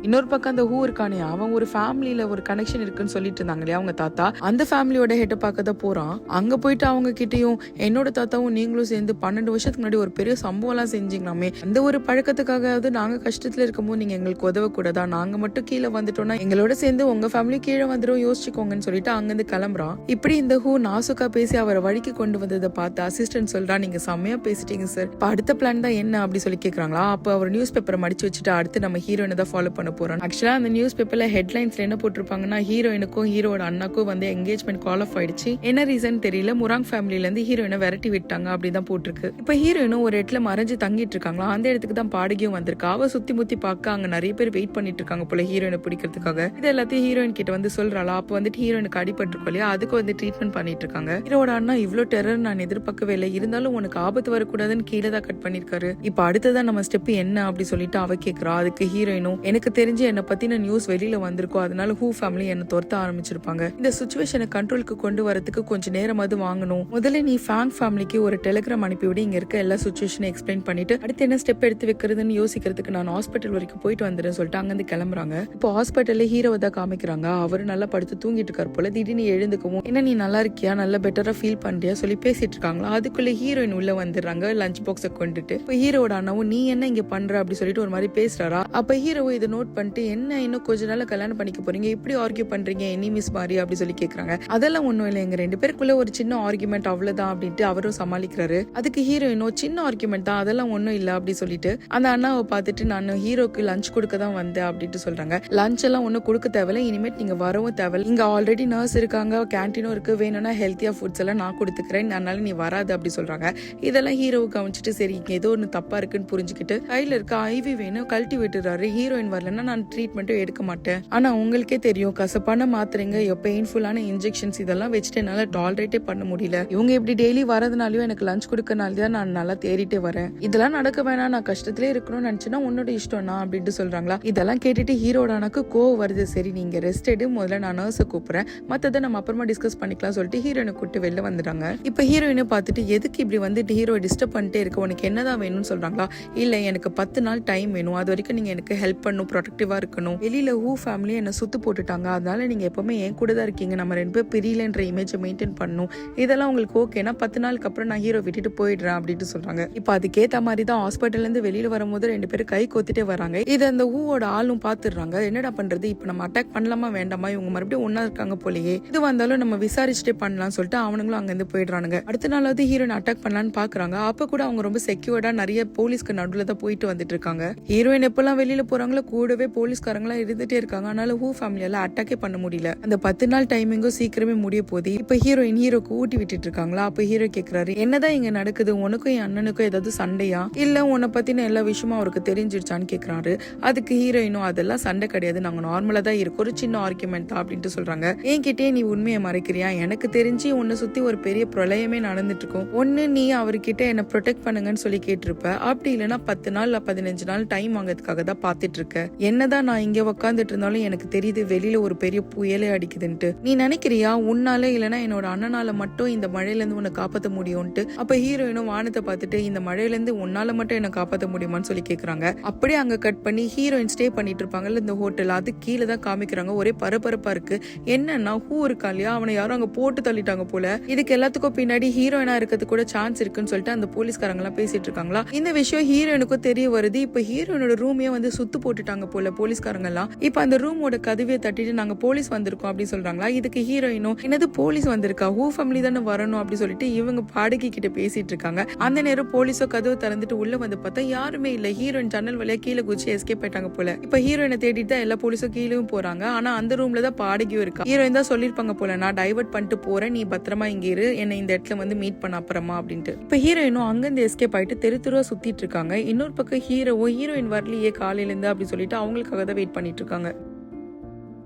இன்னொரு பக்கம் அந்த ஹூ இருக்கானே, அவன் ஒரு ஃபேமிலியில ஒரு கனெக்ஷன் இருக்குன்னு சொல்லிட்டு இருந்தாங்க இல்லையா அவங்க தாத்தா, அந்த ஃபேமிலியோட ஹெட்டை பார்க்க தான் போறான். அங்க போயிட்டு அவங்க கிட்டயும் என்னோட தாத்தாவும் நீங்களும் சேர்ந்து 12 வருஷத்துக்கு முன்னாடி ஒரு பெரிய சம்பவம் எல்லாம் செஞ்சீங்களாமே, அந்த ஒரு பழக்கத்துக்காக நாங்க கஷ்டத்துல இருக்கும்போது நீங்க எங்களுக்கு உதவக்கூடாதா, நாங்க மட்டும் கீழே வந்துட்டோம்னா எங்களோட சேர்ந்து உங்க ஃபேமிலி கீழே வந்துடும், யோசிச்சுக்கோங்கன்னு சொல்லிட்டு அங்கிருந்து கிளம்புறான். இப்படி இந்த ஹூ நாசுக்கா பேசி அவரை வழிக்கு கொண்டு வந்ததை பார்த்து அசிஸ்டன்ட் சொல்றா, நீங்க செம்மையா பேசிட்டீங்க சார், இப்ப அடுத்த பிளான் தான் என்ன அப்படி சொல்லி கேக்குறாங்களா. அப்ப அவர் நியூஸ் பேப்பரை மடிச்சு வச்சுட்டு அடுத்து நம்ம ஹீரோயினை தான் ஃபாலோ பண்ண போறோம். ஆக்சுவலா அந்த நியூஸ் பேப்பர்ல ஹெட்லைன்ஸ்ல என்ன போட்டிருப்பாங்கன்னா, ஹீரோயினுக்கும் ஹீரோட அண்ணாக்கும் வந்து என்கேஜ்மெண்ட் கால் ஆஃப் ஆயிடுச்சு, என்ன ரீசன் தெரியல, முராங் ஃபேமிலில இருந்து ஹீரோயினை விரட்டி விட்டாங்க அப்படிதான் போட்டிருக்கு. இப்ப ஹீரோயினும் ஒரு இடத்துல மறைஞ்சு தங்கிட்டு இருக்காங்களா, அந்த இடத்துக்கு தான் பாடகியும் வந்திருக்கா. அவ சுத்தி முத்தி பார்க்க அங்க நிறைய பேர் வெயிட் பண்ணிட்டு இருக்காங்க போல ஹீரோயினை பிடிக்கிறதுக்காக. இது எல்லாத்தையும் ஹீரோயின் கிட்ட வந்து சொல்றாளா. அப்ப வந்துட்டு ஹீரோயினுக்கு அடிபட்டிருக்கோம் இல்லையா, அதுக்கு வந்து ட்ரீட்மெண்ட் பண்ணிட்டு இருக்காங்க. ஹீரோட அண்ணா இவ்வளவு டெரர் நான் எதிர்பார்க்கவே இல்லை, இருந்தாலும் உனக்கு ஆபத்து வரக்கூடாதுன்னு கீழே தான் கட் பண்ணிருக்காரு, இப்ப அடுத்ததான் நம்ம ஸ்டெப் என்ன அப்படி சொல்லிட்டு அவ கேக்குறா. அதுக்கு ஹீரோயினும், எனக்கு தெரிஞ்சு என்ன பத்தின நியூஸ் வெளியில வந்திருக்கோம், அதனால ஹூ ஃபேமிலி என்ன துரத்த ஆரம்பிச்சிருப்பாங்க, இந்த சிச்சுவேஷனை கண்ட்ரோலுக்கு கொண்டு வரதுக்கு கொஞ்சம் நேரமாவது வாங்கணும், முதல்ல நீ ஃபேங் ஃபேமிலிக்கு ஒரு டெலிகிராம் அனுப்பிவிட, இங்க இருக்க எல்லா சிச்சுவேஷனை எக்ஸ்பிளைன் பண்ணிட்டு அடுத்து என்ன ஸ்டெப் எடுத்து வைக்கிறதுன்னு யோசிக்கிறதுக்கு நான் ஹாஸ்பிட்டல் வரைக்கும் போயிட்டு வந்துடுறேன் சொல்லிட்டு அங்கிருந்து கிளம்புறாங்க. இப்போ ஹாஸ்பிட்டல்ல ஹீரோவை தான் காமிக்கிறாங்க. அவரு நல்லா படுத்து தூங்கிட்டு இருக்காரு போல. திடீர்னு எழுந்துக்கவும், என்ன நீ நல்லா இருக்கியா, நல்லா பெட்டரா ஃபீல் பண்றியா சொல்லி பேசிட்டு இருக்காங்களா. அதுக்குள்ள ஹீரோயின் உள்ள வந்துடுறாங்க லஞ்ச் பாக்ஸை கொண்டுட்டு. இப்போ ஹீரோட அண்ணாவும், நீ என்ன இங்க பண்ற அப்படி சொல்லிட்டு ஒரு மாதிரி பேசுறாரா. அப்ப ஹீரோவை இதை நோட் பண்ணிட்டு, என்ன இன்னும் கொஞ்ச நாள் கல்யாணம் பண்ணிக்க போறீங்க, இப்படி ஆர்கியூ பண்றீங்க எனிமிஸ் மாதிரி அப்படி சொல்லி கேக்குறாங்க. அதெல்லாம் ஒண்ணும் இல்லை, எங்க 2 பேருக்குள்ள ஒரு சின்ன ஆர்குமெண்ட் அவ்வளவுதான் அப்படின்ட்டு அவரும் சமாளிக்கிறாரு. அதுக்கு ஹீரோயினோ, சின்ன ஆர்குமெண்ட் தான், அதெல்லாம் ஒண்ணும் இல்ல அப்படி சொல்லிட்டு அந்த அண்ணாவை பார்த்துட்டு, நான் ஹீரோக்கு லஞ்ச் கொடுக்க தான் வந்தேன் அப்படின்ட்டு சொல்றாங்க. லஞ்ச் எல்லாம் ஒன்னும் கொடுக்க தேவையில்ல, இனிமேட் நீங்க வரவும் தேவையில்ல, இங்க ஆல்ரெடி நர்ஸ் இருக்காங்க, கேன்டீனும் இருக்கு, வேணும்னா ஹெல்த்தியா ஃபுட்ஸ் எல்லாம் நான் கொடுத்துக்கிறேன், அதனால நீ வராது அப்படி சொல்றாங்க. இதெல்லாம் ஹீரோவுக்கு கவனிச்சுட்டு, சரி இங்க ஏதோ ஒன்னு தப்பா இருக்குன்னு புரிஞ்சுக்கிட்டு கையில இருக்க ஐவி வேணும் கழட்டி விட்டுறாரு. ஹீரோயின் வரலன்னா நான் ட்ரீட்மெண்ட்டும் எடுக்க மாட்டேன், ஆனா உங்களுக்கே தெரியும் கசப்பான மாத்திரைங்க, பெயின்ஃபுல்லான இன்ஜெக்ஷன்ஸ் இதெல்லாம் வச்சுட்டு என்னால டாலரேட்டே பண்ண முடியல, இவங்க இப்படி டெய்லி வரதுனாலயும் எனக்கு லஞ்ச் கொடுக்கறனாலதான் நான் நல்லா தேறிட்டே வரேன், இதெல்லாம் நடக்க வேணாம், நான் கஷ்டத்திலே இருக்கணும்னு நினைச்சுன்னா உன்னோட இஷ்டம்னா அப்படின்ட்டு சொல்றாங்களா. இதெல்லாம் கேட்டுட்டு ஹீரோட எனக்கு கோவம் வருது. சரி நீங்க ரெஸ்ட் எடு, முதல்ல நான் நர்ஸை கூப்பிடுறேன், மத்ததை நம்ம அப்புறமா டிஸ்கஸ் பண்ணிக்கலாம் சொல்லிட்டு ஹீரோயினை கூப்பிட்டு வெளில வந்துடுறாங்க. இப்ப ஹீரோயினை பார்த்துட்டு, எதுக்கு இப்படி வந்துட்டு ஹீரோ டிஸ்டர்ப் பண்ணிட்டே இருக்க, உனக்கு என்னதான் வேணும்னு சொல்றாங்களா. இல்ல எனக்கு 10 நாள் டைம் வேணும், அது வரைக்கும் நீங்க எனக்கு ஹெல்ப் பண்ணும், ப்ரொடக்டிவா இருக்கணும், வெளியில ஹூ ஃபேமிலி என்ன சுத்து போட்டுட்டாங்க, அதனால நீங்க எப்பவுமே என் கூட தான் இருக்கீங்க, நம்ம 2 பேர் பிரியலன்ற இமேஜை மெயின்டைன் பண்ணணும், இதெல்லாம் உங்களுக்கு ஓகேனா 10 நாளுக்கு அப்புறம் நான் ஹீரோ விட்டுட்டு போயிடுறேன் அப்படின்ட்டு சொல்றாங்க. இப்ப அதுக்கேத்த மாதிரி தான் ஹாஸ்பிட்டல்ல இருந்து வெளியில வரும்போது 2 பேரும் கை கோத்திட்டே வராங்க. இது அந்த ஹூவோட ஆளும் பாத்துடுறாங்க. என்னடா பண்றது, இப்ப நம்ம அட்டாக் பண்ணலாமா வேண்டாமா, இவங்க மறுபடியும் ஒன்னா இருக்காங்க போலயே, இது வந்தாலும் நம்ம விசாரிச்சுட்டே பண்ணலாம் சொல்லிட்டு அவனுங்களும் அங்க இருந்து போயிடுறானுங்க. அடுத்த நாளாவது ஹீரோயின் அட்டாக் பண்ணலான்னு பாக்குறாங்க. அப்ப கூட அவங்க ரொம்ப செக்யூர்டா நிறைய போலீஸ்க்கு நடுவுல தான் போயிட்டு வந்துட்டு இருக்காங்க. ஹீரோயின் எப்பெல்லாம் வெளியில போறாங்களோ கூடவே போலீஸ்காரங்களா இருந்துட்டே இருக்காங்க. அதனால ஹூ ஃபேமிலியால அட்டாக்கே பண்ண முடியல. அந்த 10 நாள் டைமிங்கும் சீக்கிரமே முடிய போகுது. இப்ப ஹீரோயின் ஹீரோக்கு ஊட்டி விட்டுட்டு இருக்காங்களா. அப்ப ஹீரோ கேக்குறாரு, என்னதான் இங்க நடக்குது, உனக்கும் என் அண்ணனுக்கும் ஏதாவது சண்டையா, இல்ல உன்னை பத்தின எல்லா விஷயமும் அவருக்கு தெரிஞ்சிருச்சான்னு கேக்குறாரு. அதுக்கு ஹீரோயினும், அதெல்லாம் சண்டை கிடையாது, நாங்க நார்மலா தான் இருக்கோம், ஒரு சின்ன ஆர்குமெண்ட் தான் அப்படின்ட்டு சொல்றாங்க. என்கிட்டே நீ உண்மையை மறைக்கிறியா, எனக்கு தெரிஞ்சு உன்னை சுத்தி ஒரு பெரிய பிரளயமே நடந்துட்டு இருக்கும், ஒன்னு நீ அவர்கிட்ட என்ன ப்ரொடெக்ட் பண்ணுங்கன்னு சொல்லி கேட்டிருப்ப, அப்படி இல்லைன்னா 10 நாள் 15 நாள் டைம் வாங்கறதுக்காக தான் பாத்துட்டு இருக்க, என்னதான் நான் இங்க உக்காந்துட்டு இருந்தாலும் எனக்கு தெரியுது வெளியில ஒரு பெரிய புயலே அடிக்குதுன்ட்டு. நீ நினைக்கிறியா உன்னால இல்லைன்னா என்னோட அண்ணனால மட்டும் இந்த மழையில இருந்து உன்னை காப்பாற்ற முடியும்ட்டு. அப்ப ஹீரோயினும் வானத்தை பார்த்துட்டு இந்த மழையில இருந்து உன்னால மட்டும் என்ன காப்பாற்ற முடியுமான்னு சொல்லி கேக்குறாங்க. அப்படியே அங்க கட் பண்ணி ஹீரோயின் ஸ்டே பண்ணிட்டு இருப்பாங்கல்ல இந்த ஹோட்டல், அது கீழே தான் காமிக்கிறாங்க. ஒரே பரபரப்பா இருக்கு. என்னன்னா ஹூ இருக்கா இல்லையா, அவனை யாரும் அங்க போட்டு தள்ளிட்டாங்க போல. இதுக்கு எல்லாத்துக்கும் பின்னாடி ஹீரோயினா இருக்கிறது கூட சான்ஸ் இருக்குன்னு சொல்லிட்டு அந்த போலீஸ்காரங்க எல்லாம் பேசிட்டு இருக்காங்களா. இந்த விஷயம் ஹீரோயினுக்கும் தெரிய வருது. இப்ப ஹீரோயினோட ரூமையே வந்து சுத்து போட்டுட்டாங்க போல போலீஸ்காரங்க எல்லாம். இப்ப அந்த ரூமோட கதவியை தட்டிட்டு நாங்க போலீஸ் வந்திருக்கோம் அப்படின்னு சொல்றாங்களா. இதுக்கு ஹீரோயினும் என்னது போலீஸ் வந்திருக்கா, ஹூ ஃபேமிலி தானே வரணும் அப்படின்னு சொல்லிட்டு இவங்க பாடகி கிட்ட பேசிட்டு இருக்காங்க. அந்த நேரம் போலீஸோ கதவு திறந்துட்டு உள்ள வந்து பார்த்தா யாருமே இல்ல. ஹீரோயின் ஜன்னல் வழியா கீழே குச்சி எஸ்கேப் ஆயிட்டாங்க போல. இப்ப ஹீரோயினை தேடிட்டு தான் எல்லா போலீஸும் கீழே போறாங்க. ஆனா அந்த ரூம்ல தான் பாடகியும் இருக்கா. ஹீரோயின் தான் சொல்லிருப்பாங்க போல, நான் டைவர்ட் பண்ணிட்டு போறேன், நீ பத்திரமா இங்க இரு, என்னை இந்த இடத்துல வந்து மீட் பண்ண அப்புறமா அப்படின்ட்டு. இப்ப ஹீரோயினும் அங்கிருந்து எஸ்கேப் ஆயிட்டு தெருவா சுத்திட்டு இருக்காங்க. இன்னொரு பக்கம் ஹீரோயின் வரலையே காலையில இருந்து அப்படின்னு சொல்லிட்டு அவங்களுக்காக தான் வெயிட் பண்ணிட்டு இருக்காங்க.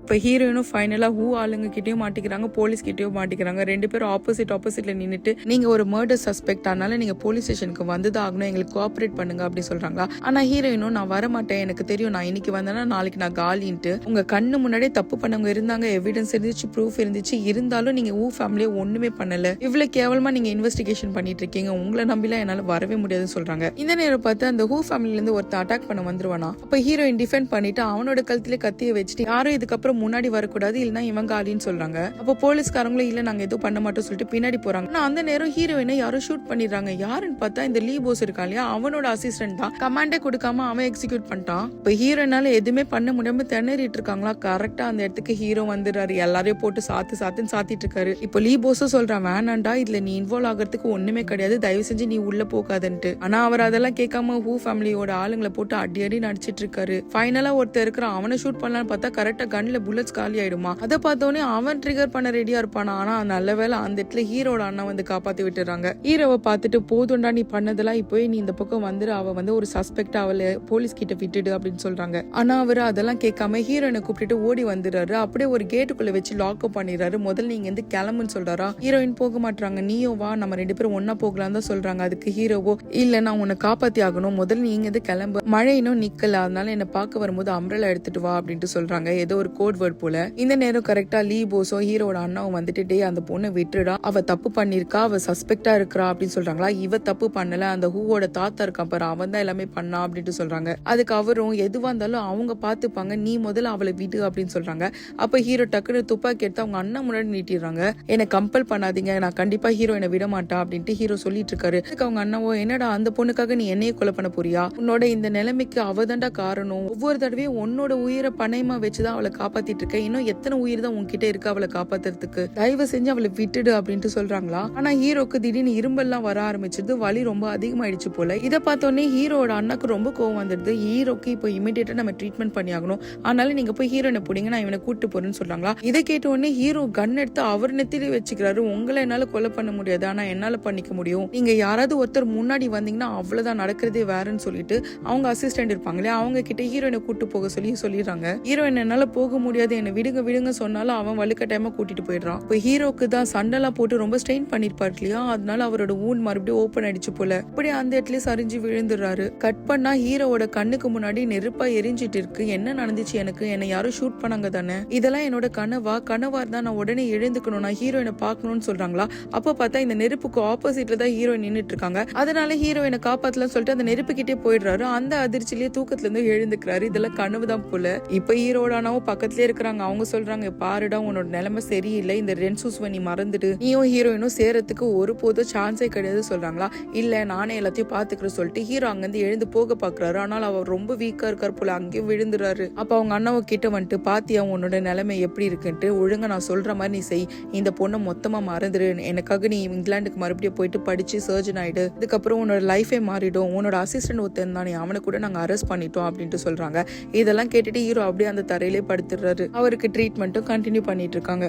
இப்போ ஹீரோயினும் ஃபைனலாக ஹூ ஆளுங்க கிட்டேயும் மாட்டிக்கிறாங்க, போலீஸ் கிட்டேயும் மாட்டிக்கிறாங்க. ரெண்டு பேரும் ஆப்போசிட்ல நின்றுட்டு நீங்கள் ஒரு மர்டர் சஸ்பெக்ட், அதனால நீங்கள் போலீஸ் ஸ்டேஷனுக்கு வந்துதான் ஆகணும், எங்களுக்கு கோஆப்ரேட் பண்ணுங்க அப்படின்னு சொல்றாங்களா. ஆனால் ஹீரோயினும் நான் வரமாட்டேன், எனக்கு தெரியும், நான் இன்னைக்கு வந்தேன்னா நாளைக்கு நான் காலின்ட்டு. உங்க கண்ணு முன்னாடியே தப்பு பண்ணவங்க இருந்தாங்க, எவிடன்ஸ் இருந்துச்சு, ப்ரூஃப் இருந்துச்சு, இருந்தாலும் நீங்க ஹூ ஃபேமிலியை ஒண்ணுமே பண்ணல, இவ்வளவு கேவலமா நீங்க இன்வெஸ்டிகேஷன் பண்ணிட்டு இருக்கீங்க, உங்களை நம்பிலாம் என்னால வரவே முடியாதுன்னு சொல்றாங்க. இந்த நேரம் பார்த்து அந்த ஹூ ஃபேமிலில இருந்து ஒருத்தர் அட்டாக் பண்ண வந்துருவானா. அப்ப ஹீரோயின் டிஃபெண்ட் பண்ணிட்டு அவனோட கழுத்துல கத்தியை வச்சுட்டு யாரும் இதுக்கப்புறம் முன்னாடி வரக்கூடாது, இல்லைன்னா இவங்க ஆலின்னு சொல்றாங்க. அப்போ போலீஸ்காரங்களும் இல்ல நாங்க எதுவும் பண்ண மாட்டோம் சொல்லிட்டு பின்னாடி போறாங்க. ஆனா அந்த நேரம் ஹீரோயினை யாரும் ஷூட் பண்ணிடுறாங்க. யாருன்னு பார்த்தா இந்த லீ போஸ் இருக்கா இல்லையா, அவனோட அசிஸ்டன்ட் தான். கமாண்டே கொடுக்காம அவன் எக்ஸிக்யூட் பண்ணிட்டான். இப்ப ஹீரோயினால எதுவுமே பண்ண முடியாம திணறிட்டு இருக்காங்களா. கரெக்டா அந்த இடத்துக்கு ஹீரோ வந்துடுறாரு. எல்லாரையும் போட்டு சாத்திட்டு இருக்காரு. இப்போ லீ போஸும் சொல்றான், வேணாண்டா, இதுல நீ இன்வால்வ் ஆகிறதுக்கு ஒண்ணுமே கிடையாது, தயவு செஞ்சு நீ உள்ள போகாதுன்ட்டு. ஆனா அவர் அதெல்லாம் கேட்காம ஹூ ஃபேமிலியோட ஆளுங்களை போட்டு அடி நடிச்சிட்டு இருக்காரு. ஃபைனலா ஒருத்தர் இருக்கிறான், அவனை ஷூட் பண்ணலான்னு பார்த்தா கரெக்டா கன்ல புல்லட்ஸ் காலி ஆயிடுமா. அதை பார்த்தோன்னே அவன் ட்ரிகர் பண்ண ரெடியா இருப்பானா. ஆனா நல்ல வேலை அந்த இடத்துல ஹீரோட அண்ணா வந்து காப்பாத்தி விட்டுறாங்க. ஹீரோவை பார்த்துட்டு போதும்டா நீ பண்ணதெல்லாம், இப்போ நீ இந்த பக்கம் வந்துரு, அவ வந்து ஒரு சஸ்பெக்ட், அவளை போலீஸ் கிட்ட விட்டுடு அப்படின்னு சொல்றாங்க. ஆனா அவரு அதெல்லாம் கேட்காம ஹீரோயினை கூப்பிட்டு ஓடி வந்துடுறாரு. அப்படியே ஒரு கேட்டுக்குள்ள வச்சு லாக் அப் பண்ணிடுறாரு. முதல்ல நீங்க வந்து கிளம்புன்னு சொல்றாரா. ஹீரோயின் போக மாட்டாங்க. நீயோ வா, நம்ம ரெண்டு பேரும் ஒன்னா போகலாம் தான் சொல்றாங்க. அதுக்கு ஹீரோவோ இல்ல, நான் உன்னை காப்பாத்தி ஆகணும், முதல்ல நீங்க வந்து கிளம்பு, மழை இன்னும் நிக்கல, அதனால என்ன பார்க்க வரும்போது அம்ப்ரெல்லா எடுத்துட்டு வா அப்படின்ட்டு சொல்றாங்க. ஏதோ ஒரு கோட் வேர்ட் போல. இந்த நேரம் கரெக்டா லீ போஸோ ஹீரோட அண்ணாவும் வந்துட்டு டே அந்த பொண்ணை விட்டுடா, அவ தப்பு பண்ணிருக்கா, அவ சஸ்பெக்டா இருக்கிறா அப்படின்னு சொல்றாங்களா. இவ தப்பு பண்ணல, அந்த ஹூவோட தாத்தா இருக்கான் பாரு, அவன் தான் எல்லாமே பண்ணா அப்படின்ட்டு சொல்றாங்க. அதுக்கு அவரும் எதுவா இருந்தாலும் அவங்க பாத்துப்பாங்க, நீ முதல்ல அவளை விடு அப்படின்னு சொல்றாங்க. அப்ப ஹீரோ டக்குனு துப்பாக்கி எடுத்து அவங்க அண்ணா முன்னாடி நீட்டிடுறாங்க. என்னை கம்பல் பண்ணாதீங்க, நான் கண்டிப்பா ஹீரோயினை விட மாட்டா அப்படின்ட்டு ஹீரோ சொல்லிட்டு இருக்காரு. அதுக்கு அவங்க அண்ணாவோ என்னடா அந்த பொண்ணுக்காக நீ என்னையே கொலை பண்ண போறியா, உன்னோட இந்த நிலைமைக்கு அவதான்டா காரணம், ஒவ்வொரு தடவையும் உன்னோட உயிரை பணயமா வச்சுதான் அவளை காப்பாத்திட்டு இருக்க, இன்னும் எத்தனை உயிர் தான் உன்கிட்ட இருக்கு அவளை காப்பாத்துறதுக்கு, தயவு செஞ்சு அவளை விட்டுடு அப்படின்ட்டு சொல்றாங்களா. ஆனா ஹீரோக்கு திடீர்னு இரும்பெல்லாம் வர ஆரம்பிச்சிருது, வலி ரொம்ப அதிகமாயிடுச்சு போல. இதை பார்த்தோன்னே ஹீரோட அண்ணாக்கு ரொம்ப கோவம் வந்துடுது. ஹீரோக்கு இப்போ இமிடியேட்டா நம்ம ட்ரீட்மெண்ட் பண்ணி ஆகணும், அதனால நீங்க போய் ஹீரோனை பிடிங்க, நான் இவனை கூட்டு போறேன்னு சொல்றாங்களா. இதை கேட்ட உடனே ஹீரோ கன் எடுத்து அவர் நெத்திலே வச்சுக்கிறாரு. உங்களை என்னால கொலை பண்ண முடியாது, ஆனா என்னால பண்ணிக்க முடியும், நீங்க யாராவது ஒருத்தர் முன்னாடி வந்தீங்கன்னா அவ்வளவுதான், நடக்கிறதே வேறன்னு சொல்லிட்டு அவங்க அசிஸ்டன்ட் இருப்பாங்களே அவங்க கிட்ட ஹீரோயினை கூட்டு போக சொல்லிடுறாங்க. ஹீரோயின் என்னால போக முடியாது, என்ன விடுங்க சொன்னாலும் அவன் வலுக்கட்டாயமா கூட்டிட்டு போயிடுறான். இப்போ ஹீரோக்கு தான் சண்டெல்லாம் போட்டு ரொம்ப ஸ்ட்ரெயின் பண்ணிருப்பாரு இல்லையா, அதனால அவரோட ஊன் மறுபடியும் ஓப்பன் ஆயிடுச்சு போல. அப்படியே அந்த இடத்துல சரிஞ்சு விழுந்துடுறாரு. கட் பண்ணா ஹீரோவோட கண்ணுக்கு முன்னாடி நெருப்பா எரிஞ்சிட்டு இருக்கு. என்ன நடந்துச்சு எனக்கு, என்னை யாரும் ஷூட் பண்ணாங்க தானே, இதெல்லாம் என்னோட கனவா இருந்தா நான் உடனே எழுந்துக்கணும், நான் ஹீரோயினை பார்க்கணும்னு சொல்றாங்களா. அப்ப பார்த்தா இந்த நெருப்புக்கு ஆப்போசிட்ல தான் ஹீரோயின் நின்னுட்டு இருக்காங்க. அதனால ஹீரோயினை காப்பாத்தலாம் சொல்லிட்டு அந்த நெருப்பு கிட்டே போயிடுறாரு. அந்த அதிர்ச்சியிலேயே தூக்கத்துல இருந்து எழுந்துக்கிறாரு. இதெல்லாம் கனவு தான் போல. இப்ப ஹீரோட அண்ணாவும் பக்கத்துலயே இருக்கிறாங்க. அவங்க சொல்றாங்க, பாருடா உன்னோட நிலைமை சரியில்லை, இந்த ரென்சூஸ்வை நீ மறந்துட்டு நீயும் ஹீரோயினும் சேரத்துக்கு ஒரு போதும் சான்ஸே கிடையாது சொல்றாங்களா. இல்ல நானே எல்லாத்தையும் பாத்துக்கிறேன் சொல்லிட்டு ஹீரோ அங்கிருந்து எழுந்து போக பாக்குறாரு. ஆனால் அவர் ரொம்ப வீக்கா இருக்காரு போல, அங்கேயும் விழுந்துறாரு. அப்ப அவங்க அண்ணாவை கிட்ட வந்துட்டு, பாத்தியா உன்னோட நிலைமை எப்படி இருக்குன்ட்டு, ஒழுங்கா நான் சொல்ற மாதிரி நீ செய், இந்த பொண்ணை மொத்தமா மறந்துரு, எனக்காக நீ இங்கிலாந்துக்கு மறுபடியும் போயிட்டு படிச்சு சர்ஜன் ஆயிடு, இதுக்கப்புறம் உன்னோட லைஃபே மாறிடும், உன்னோட அசிஸ்டன்ட் ஒருத்தன் தானே அவனை கூட நாங்க அரெஸ்ட் பண்ணிட்டோம் அப்படின்ட்டு சொல்றாங்க. இதெல்லாம் கேட்டுட்டு ஹீரோ அப்படியே அந்த தரையிலே படுத்துடுறாரு. அவருக்கு ட்ரீட்மெண்ட்டும் கண்டினியூ பண்ணிட்டு இருக்காங்க.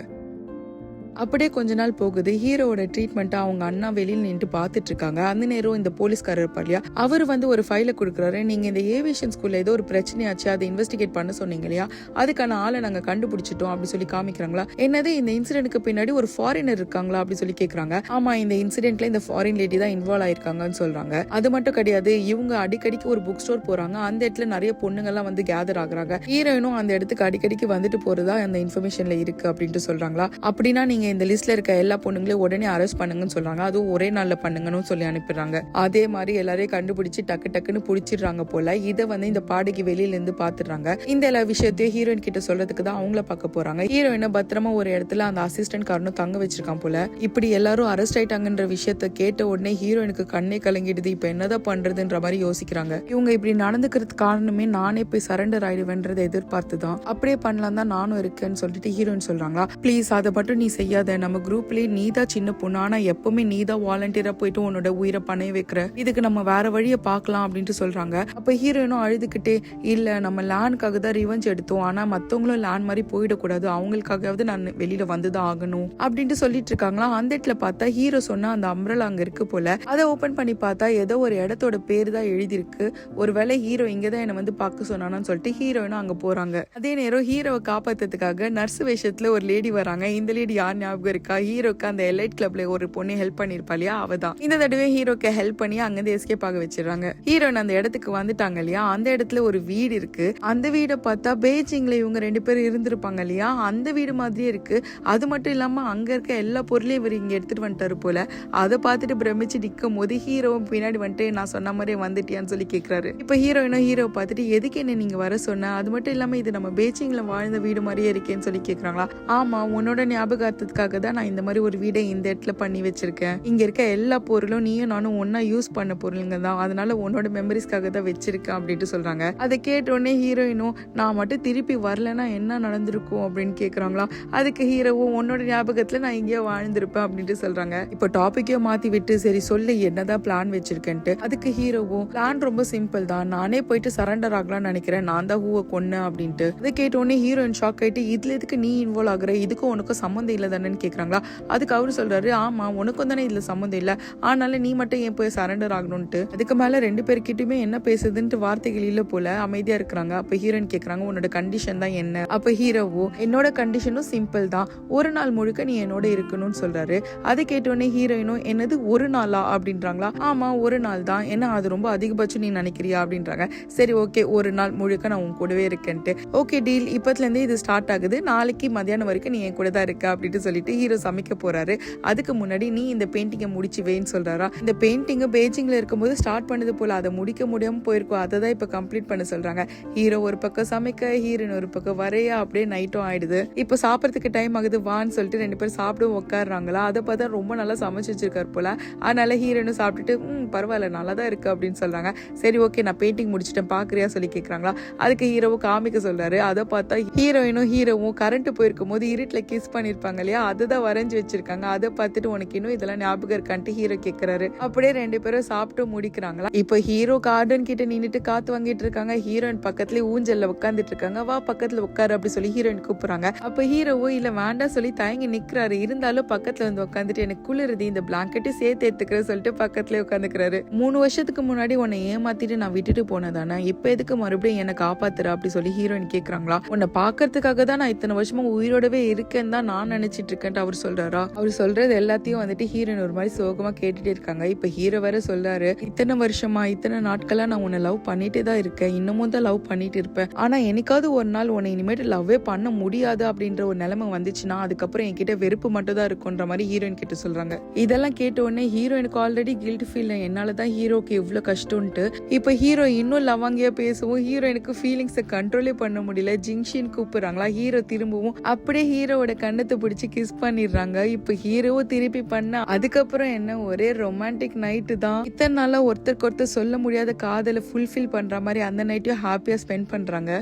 அப்படியே கொஞ்ச நாள் போகுது. ஹீரோவோட ட்ரீட்மெண்ட்டை அவங்க அண்ணா வெளியில் நின்று பார்த்துட்டு இருக்காங்க. அந்த நேரம் இந்த போலீஸ்காரர் இருப்பார் இல்லையா, அவர் வந்து ஒரு ஃபைலை கொடுக்குறாரு. நீங்க இந்த ஏவியேஷன் ஸ்கூல்ல ஏதோ ஒரு பிரச்சனையாச்சு, அதை இன்வெஸ்டிகேட் பண்ண சொன்னீங்க இல்லையா, அதுக்கான ஆளை நாங்க கண்டுபிடிச்சிட்டோம் அப்படி சொல்லி காமிக்கிறாங்களா. என்னது, இந்த இன்சிடென்ட்க்கு பின்னாடி ஒரு ஃபாரினர் இருக்காங்களா அப்படி சொல்லி கேக்குறாங்க. ஆமா, இந்த இன்சிடென்ட்ல இந்த ஃபாரின் லேடி தான் இன்வால்வ் ஆயிருக்காங்கன்னு சொல்றாங்க. அது மட்டும் கிடையாது, இவங்க அடிக்கடிக்கு ஒரு புக் ஸ்டோர் போறாங்க. அந்த இடத்துல நிறைய பொண்ணுங்க எல்லாம் வந்து கேதர் ஆகுறாங்க. ஹீரோயினும் அந்த இடத்துக்கு அடிக்கடிக்கு வந்துட்டு போறதா அந்த இன்ஃபர்மேஷன்ல இருக்கு அப்படின்ட்டு சொல்றாங்களா. அப்படின்னா நீங்க இந்த லிஸ்ட்ல இருக்க எல்லா பொண்ணுங்களையும் உடனே அரெஸ்ட் பண்ணுங்கன்னு சொல்றாங்க. அதுவும் ஒரே நாள்ல பண்ணுங்கன்னு சொல்லி அனுப்பிடுறாங்க. அதே மாதிரி எல்லாரையும் கண்டுபிடிச்சு டக்கு டக்குன்னு புடிச்சிடுறாங்க போல. இதை வந்து இந்த பாடைக்கு வெளியில இருந்து பாத்துடுறாங்க. இந்த எல்லா விஷயத்தையும் ஹீரோயின் கிட்ட சொல்றதுக்கு தான் அவங்கள பார்க்க போறாங்க. ஹீரோயினை பத்திரமா ஒரு இடத்துல அந்த அசிஸ்டன்ட் காரனும் தங்க வச்சிருக்கான் போல. இப்படி எல்லாரும் அரெஸ்ட் ஆயிட்டாங்கன்ற விஷயத்த கேட்ட உடனே ஹீரோயினுக்கு கண்ணே கலங்கிடுது. இப்ப என்னதான் பண்றதுன்ற மாதிரி யோசிக்கிறாங்க. இவங்க இப்படி நடந்துக்கிறதுக்கு காரணமே நானே போய் சரண்டர் ஆயிடுவேன்றதை எதிர்பார்த்துதான் அப்படியே பண்ணலாம் தான் நானும் இருக்கேன்னு சொல்லிட்டு ஹீரோயின் சொல்றாங்களா. ப்ளீஸ் அதை மட்டும் நீ செய்யாத. நம்ம குரூப்லயே நீதான் சின்ன பொண்ணு, ஆனா எப்பவுமே நீதான் வாலண்டியரா போயிட்டு உன்னோட உயிரை பணைய வைக்கிற. இதுக்கு நம்ம வேற வழியை பார்க்கலாம் அப்படின்ட்டு சொல்றாங்க. அப்ப ஹீரோயினும் அழுதுகிட்டே, இல்ல நம்ம லேண்ட்காக தான் ரிவெஞ்ச் எடுத்தோம், ஆனா மத்தவங்களும் லேண்ட் மாதிரி போயிடக்கூடாது, அவங்களுக்காகவாவது நான் வெளியில வந்துதான் ஆகணும் அப்படின்ட்டு சொல்லிட்டு இருக்காங்களா. அந்த இடத்துல பார்த்தா ஹீரோ சொன்னா அந்த அம்ரலா அங்க இருக்கு போல. அதை ஓபன் பண்ணி பார்த்தா ஏதோ ஒரு இடத்தோட பேரு தான் எழுதிருக்கு. ஒருவேளை ஹீரோ இங்கதான் என்ன வந்து பார்க்க சொன்னான்னு சொல்லிட்டு ஹீரோயினும் அங்க போறாங்க. அதே நேரம் ஹீரோவை காப்பாத்துறதுக்காக நர்ஸ் வேஷத்துல ஒரு லேடி வராங்க. இந்த லேடி யார் ஞாபகம் இருக்கா? ஹீரோக்கு அந்த எலைட் கிளப்ல ஒரு பொண்ணு ஹெல்ப் பண்ணிருப்பா இல்லையா, அவதான். இந்த தடவை ஹீரோக்கு ஹெல்ப் பண்ணி அங்கிருந்து எஸ்கேப் ஆக வச்சிடறாங்க. ஹீரோயின் அந்த இடத்துக்கு வந்துட்டாங்க இல்லையா. அந்த இடத்துல ஒரு வீடு இருக்கு. அந்த வீடை பார்த்தா பெய்ஜிங்ல இவங்க 2 பேரும் இருந்திருப்பாங்க இல்லையா, அந்த வீடு மாதிரியே இருக்கு. அது மட்டும் இல்லாம அங்க இருக்க எல்லா பொருளையும் இவர் இங்க எடுத்துட்டு வந்துட்டாரு போல. அதை பார்த்துட்டு பிரமிச்சு நிற்கும் போது ஹீரோவும் பின்னாடி வந்துட்டு, நான் சொன்ன மாதிரியே வந்துட்டியான்னு சொல்லி கேட்கிறாரு. இப்ப ஹீரோயினும் ஹீரோ பார்த்துட்டு, எதுக்கு என்ன நீங்க வர சொன்ன, அது மட்டும் இல்லாம இது நம்ம பெய்ஜிங்ல வாழ்ந்த வீடு மாதிரியே இருக்கேன்னு சொல்லி கேட்கறாங்களா. ஆமா, உன்னோட ஞாபகார்த்தத்துக்காக தான் நான் இந்த மாதிரி ஒரு வீடை இந்த இடத்துல பண்ணி வச்சிருக்கேன். இங்க இருக்க எல்லா பொருளும் நீயும் நானும் ஒன்னா யூஸ் பண்ண பொருளுங்க தான், அதனால உன்னோட மெமரிஸ்க்காக தான் வச்சிருக்கேன் அப்படின்ட்டு சொல்றாங்க. அதை கேட்ட உடனே ஹீரோயினும், நான் மட்டும் திருப்பி வரலன்னா என்ன நடந்திருக்கும் அப்படின்னு கேக்குறாங்களா. அதுக்கு ஹீரோவும், உன்னோட ஞாபகத்துல நான் இங்கேயோ வாழ்ந்திருப்பேன் அப்படின்ட்டு சொல்றாங்க. இப்போ டாபிக்கே மாத்தி விட்டு, சரி சொல்லு என்னதான் பிளான் வச்சிருக்கேன்ட்டு. அதுக்கு ஹீரோவும், பிளான் ரொம்ப சிம்பிள் தான், நானே போயிட்டு சரண்டர் ஆகலாம்னு நினைக்கிறேன், நான் தான் ஹூவை கொன்னேன் அப்படின்ட்டு. அதை கேட்ட உடனே ஹீரோயின் ஷாக் ஆயிட்டு, இதுல எதுக்கு நீ இன்வால்வ் ஆகுற, இதுக்கும் உனக்கும் சம்மந்தம் இல்லை தானேன்னு கேக்குறாங்களா. அதுக்கு அவரு சொல்றாரு, ஆமா உனக்கும் தானே இதுல சம்மந்தம் இல்ல, ஆனாலும் நீ மட்டும் ஏன் போய் சரண்டர் ஆகணும்ட்டு. அதுக்கு மேல 2 பேர்கிட்டயுமே என்ன பேசுதுன்ட்டு வார்த்தைகள் இல்ல போல, அமைதியா இருக்கிறாங்க. அப்ப ஹீரோயின் கேக்குறாங்க, உன்னோட கண்டிஷன் தான் என்ன? அப்ப ஹீரோவோ, என்னோட கண்டிஷனும் சிம்பிள் தான், ஒரு நாள் முழுக்க நீ என்னோட இருக்கணும்னு சொல்றாரு. அதை கேட்டோடனே ஹீரோயினும், என்னது ஒரு நாளா அப்படின்றாங்களா. ஆமா ஒரு நாள் தான், ஏன்னா அது ரொம்ப அதிகபட்சம் நீ நினைக்கிறியா அப்படின்றாங்க. சரி ஓகே, ஒரு நாள் முழுக்க நான் உன் கூடவே இருக்கேன்ட்டு. ஓகே டீல், இப்பத்துல இருந்தே இது ஸ்டார்ட் ஆகுது, நாளைக்கு மத்தியானம் வரைக்கும் நீ என் கூட தான் இருக்க அப்படின்ட்டு சொல்லிட்டு ஹீரோ சமைக்க போறாரு. அதுக்கு முன்னாடி நீ இந்த பெயிண்டிங்கை முடிச்சு வேன்னு சொல்றாரா. இந்த பெயிண்டிங் பெய்ஜிங்ல இருக்கும்போது ஸ்டார்ட் பண்ணது போல, அதை முடிக்க முடியாம போயிருக்கும், அதை தான் இப்ப கம்ப்ளீட் பண்ண சொல்றாங்க. ஹீரோ ஒரு பக்கம் சமைக்க, ஹீரோயின் ஒரு பக்கம் வரைய, அப்படியே நைட்டும் ஆயிடுது. இப்ப சாப்பிடறதுக்கு டைம் ஆகுது வான்னு சொல்லிட்டு 2 பேரும் சாப்பிட உட்காடுறாங்களா. அதை பார்த்தா ரொம்ப நல்லா சமைச்சு வச்சிருக்காரு போல. அதனால ஹீரோயினும் சாப்பிட்டுட்டு, பரவாயில்ல நல்லா தான் இருக்கு அப்படின்னு சொல்றாங்க. சரி ஓகே, நான் பெயிண்டிங் முடிச்சிட்டேன் பாக்குறியா சொல்லி கேக்குறாங்களா. அதுக்கு ஹீரோவும் காமிக்க சொல்றாரு. அதை பார்த்தா ஹீரோயினும் ஹீரோவும் கரண்ட் போயிருக்கும் போது இருட்டுல கிஸ் பண்ணிருப்பாங்க இல்லையா, அதுதான் வரைஞ்சு வச்சிருக்காங்க. அதை பார்த்துட்டு, உனக்கு இன்னும் இதெல்லாம் ஞாபகம் இருக்கான்ட்டு ஹீரோ கேக்குறாரு. அப்படியே 2 பேரும் சாப்பிட்டு முடிக்கிறாங்களா. இப்ப ஹீரோ கார்டன் கிட்ட நின்னுட்டு காத்து வாங்கிட்டு இருக்காங்க. ஹீரோயின் பக்கத்துல ஊஞ்சல்ல உட்காந்துட்டு இருக்காங்க. வா பக்கத்துல உட்காரு அப்படி சொல்லி ஹீரோயின் கூப்பிடுறாங்க. அப்ப ஹீரோவோ இல்ல வேண்டாம் சொல்லி தயங்கி நிக்கிறாரு. இருந்தாலும் பக்கத்துல வந்து உட்காந்துட்டு, எனக்கு குளிருது, இந்த பிளாங்கெட்டை சேர்த்து எடுத்துக்கிற சொல்லிட்டு பக்கத்துல உட்காந்துக்கிறாரு. 3 வருஷத்துக்கு முன்னாடி உன்னை ஏமாத்திட்டு நான் விட்டுட்டு போனதானே, இப்ப எதுக்கு மறுபடியும் என்ன காப்பாத்துற அப்படி சொல்லி ஹீரோயின் கேக்குறாங்களா. உன்னை பாக்குறதுக்காக தான் நான் இத்தனை வருஷமா உயிரோடவே இருக்கேன்னு தான் நான் நினைச்சிட்டு இருக்கேன்ட்டு அவர் சொல்றாரா. அவர் சொல்றது எல்லாத்தையும் வந்துட்டு ஹீரோயின் ஒரு மாதிரி சோகமா கேட்டுட்டே இருக்காங்க. இப்ப ஹீரோ வேற சொல்றாரு, இத்தனை வருஷமா இத்தனை நாட்களா நான் உன்னை லவ் பண்ணிட்டே தான் இருக்கேன், இன்னமும் தான் லவ் பண்ணிட்டு இருப்பேன், ஆனா என்னைக்காவது ஒரு நாள் உன்னை இனிமேட்டு லவ்வே பண்ண முடியாது அப்படின்ற ஒரு நிலைமை வந்துச்சுன்னா அதுக்கப்புறம் என்கிட்ட வெறுப்பு மட்டும் தான் இருக்குன்ற மாதிரி ஹீரோயின் கிட்ட சொல்றாங்க. இதெல்லாம் கேட்ட உடனே ஹீரோயினுக்கு ஆல்ரெடி கில்ட் ஃபீல், என்னாலதான் ஹீரோக்கு இவ்வளவு கஷ்டம்ட்டு. இப்ப ஹீரோ இன்னும் லவாங்கியா பேசவும் ஹீரோயினுக்கு ஃபீலிங்ஸை கண்ட்ரோலே பண்ண முடியல. ஜிங்ஷின் கூப்பிடுறாங்களா. ஹீரோ திரும்பவும் அப்படியே ஹீரோவோட கண்ணத்தை பிடிச்சி கிஸ் பண்ணிடுறாங்க. இப்ப ஹீரோவை திருப்பி பண்ண அதுக்கப்புறம் என்ன ஒரே ரொமான்டிக் நைட்டு தான். இத்தனை நாளா ஒருத்தருக்கு ஒருத்தர் சொல்ல முடியாத காதலை ஃபுல்ஃபில் பண்ற மாதிரி அந்த நைட்டையும் ஹாப்பியா ஸ்பெண்ட் பண்றாங்க.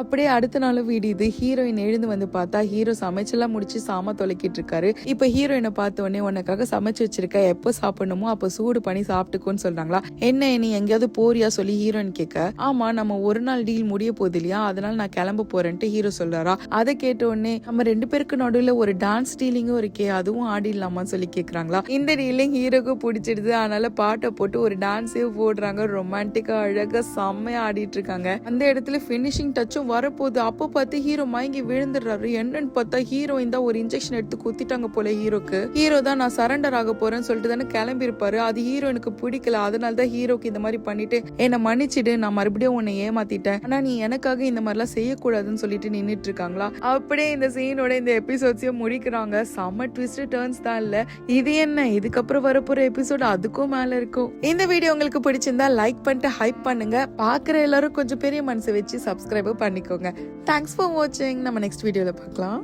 அப்படியே அடுத்த நாளும் விடியுது. ஹீரோயின் எழுந்து வந்து பார்த்தா ஹீரோ சமைச்செல்லாம் முடிச்சு சாம தொலைக்கிட்டு இருக்காரு. இப்ப ஹீரோயினை பார்த்த உடனே உனக்காக சமைச்சு வச்சிருக்க, எப்போ சாப்பிடணுமோ அப்ப சூடு பண்ணி சாப்பிட்டுக்கோன்னு சொல்றாங்களா. என்ன நீ எங்கேயாவது போறியா சொல்லி ஹீரோயின் கேட்க, ஆமா நம்ம ஒரு நாள் டீல் முடிய போகுது இல்லையா, அதனால நான் கிளம்ப போறேன்ட்டு ஹீரோ சொல்றாரா. அதை கேட்ட உடனே நம்ம 2 பேருக்கு நடுவில் ஒரு டான்ஸ் டீலிங்கும் இருக்கே, அதுவும் ஆடிடலாமான்னு சொல்லி கேக்குறாங்களா. இந்த டீலிங் ஹீரோக்கு பிடிச்சிடுது. அதனால பாட்டை போட்டு ஒரு டான்ஸே போடுறாங்க. ரொமான்டிக்கா அழகா செம்மையா ஆடிட்டு இருக்காங்க. அந்த இடத்துல பினிஷிங் டச்சும் வரப்போகுது. அப்போ பார்த்து ஹீரோ மயங்கி விழுந்துடுறாரு. என்னன்னு பார்த்தா ஹீரோயின் தான் ஒரு இன்ஜெக்ஷன் எடுத்து குத்திட்டாங்க போல ஹீரோக்கு. ஹீரோ தான் நான் சரண்டர் ஆக போறேன்னு சொல்லிட்டு தானே கிளம்பி இருப்பாரு. அது ஹீரோனுக்கு பிடிக்கல. அதனால தான் ஹீரோக்கு இந்த மாதிரி பண்ணிட்டு என்னை மன்னிச்சிடு, நான் மறுபடியும் உன்னை ஏமாத்திட்டேன், ஆனா நீ எனக்காக இந்த மாதிரிலாம் செய்யக்கூடாதுன்னு சொல்லிட்டு நின்னுட்டு இருக்காங்களா. அப்படியே இந்த சீனோட இந்த எபிசோட்ஸையும் முடிக்கிறாங்க. செம்ம ட்விஸ்ட் டர்ன்ஸ் தான் இல்ல. இது என்ன, இதுக்கப்புறம் வரப்போற எபிசோட் அதுக்கும் மேல இருக்கும். இந்த வீடியோ உங்களுக்கு பிடிச்சிருந்தா லைக் பண்ணிட்டு ஹைப் பண்ணுங்க. பாக்குற எல்லாரும் கொஞ்சம் பெரிய மனசு வச்சு சப்ஸ்கிரைப் பண்ணிக்கோங்க. தேங்க்ஸ் ஃபார் வாட்சிங். நம்ம நெக்ஸ்ட் வீடியோல பார்க்கலாம்.